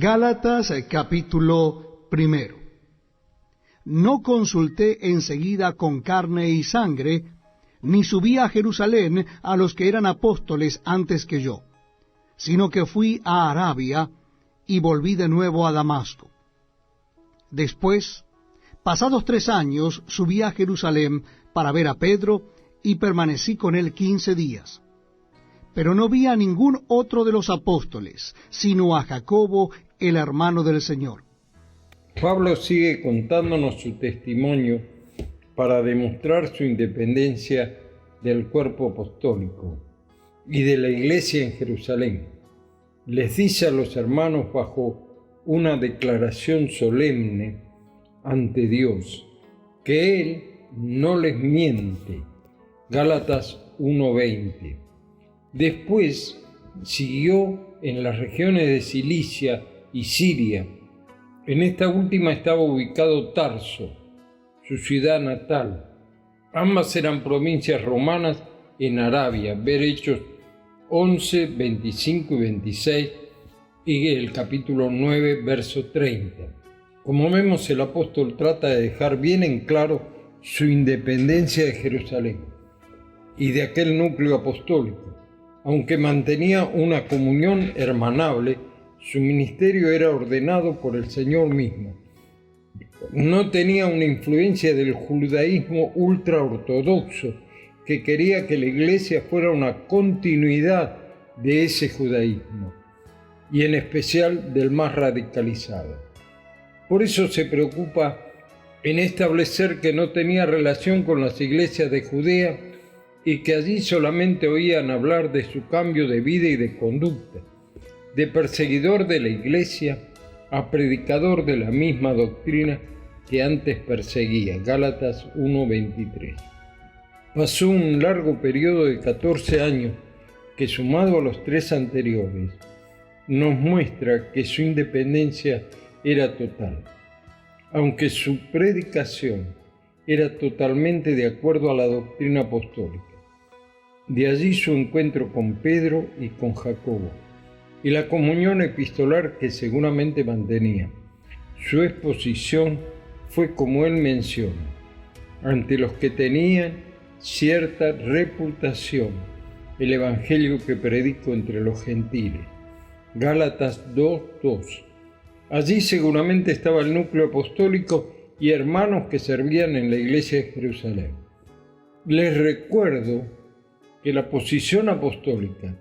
Gálatas capítulo 1. No consulté enseguida con carne y sangre, ni subí a Jerusalén a los que eran apóstoles antes que yo, sino que fui a Arabia y volví de nuevo a Damasco. Después, pasados 3 años, subí a Jerusalén para ver a Pedro y permanecí con él 15 días. Pero no vi a ningún otro de los apóstoles, sino a Jacobo, el hermano del Señor. Pablo sigue contándonos su testimonio para demostrar su independencia del cuerpo apostólico y de la iglesia en Jerusalén. Les dice a los hermanos bajo una declaración solemne ante Dios que Él no les miente. Gálatas 1:20. Después siguió en las regiones de Cilicia y Siria. En esta última estaba ubicado Tarso, su ciudad natal. Ambas eran provincias romanas en Arabia. Ver Hechos 11, 25 y 26 y el capítulo 9, verso 30. Como vemos, el apóstol trata de dejar bien en claro su independencia de Jerusalén y de aquel núcleo apostólico. Aunque mantenía una comunión hermanable, su ministerio era ordenado por el Señor mismo. No tenía una influencia del judaísmo ultraortodoxo que quería que la iglesia fuera una continuidad de ese judaísmo, y en especial del más radicalizado. Por eso se preocupa en establecer que no tenía relación con las iglesias de Judea y que allí solamente oían hablar de su cambio de vida y de conducta, de perseguidor de la iglesia a predicador de la misma doctrina que antes perseguía. Gálatas 1:23. Pasó un largo periodo de 14 años que, sumado a los 3 anteriores, nos muestra que su independencia era total, aunque su predicación era totalmente de acuerdo a la doctrina apostólica. De allí su encuentro con Pedro y con Jacobo, y la comunión epistolar que seguramente mantenía. Su exposición fue, como él menciona, ante los que tenían cierta reputación, el evangelio que predico entre los gentiles. Gálatas 2:2. Allí seguramente estaba el núcleo apostólico y hermanos que servían en la iglesia de Jerusalén. Les recuerdo que la posición apostólica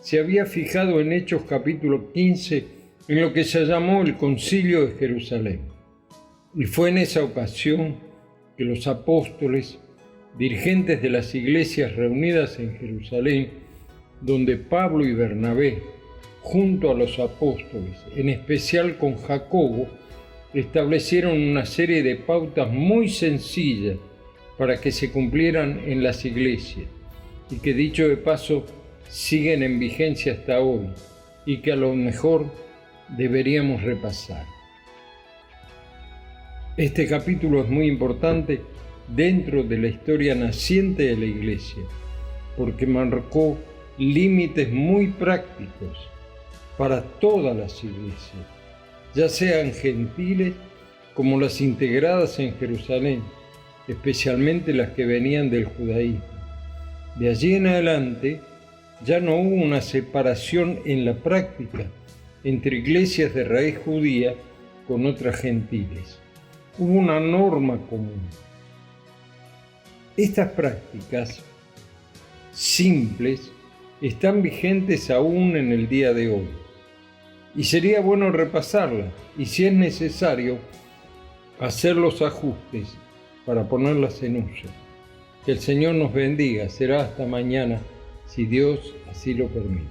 se había fijado en Hechos capítulo 15 en lo que se llamó el Concilio de Jerusalén. Y fue en esa ocasión que los apóstoles, dirigentes de las iglesias reunidas en Jerusalén, donde Pablo y Bernabé, junto a los apóstoles, en especial con Jacobo, establecieron una serie de pautas muy sencillas para que se cumplieran en las iglesias, y que, dicho de paso, siguen en vigencia hasta hoy y que a lo mejor deberíamos repasar. Este capítulo es muy importante dentro de la historia naciente de la Iglesia, porque marcó límites muy prácticos para todas las iglesias, ya sean gentiles como las integradas en Jerusalén, especialmente las que venían del judaísmo. De allí en adelante, ya no hubo una separación en la práctica entre iglesias de raíz judía con otras gentiles. Hubo una norma común. Estas prácticas simples están vigentes aún en el día de hoy, y sería bueno repasarlas y, si es necesario, hacer los ajustes para ponerlas en uso. Que el Señor nos bendiga. Será hasta mañana, si Dios así lo permite.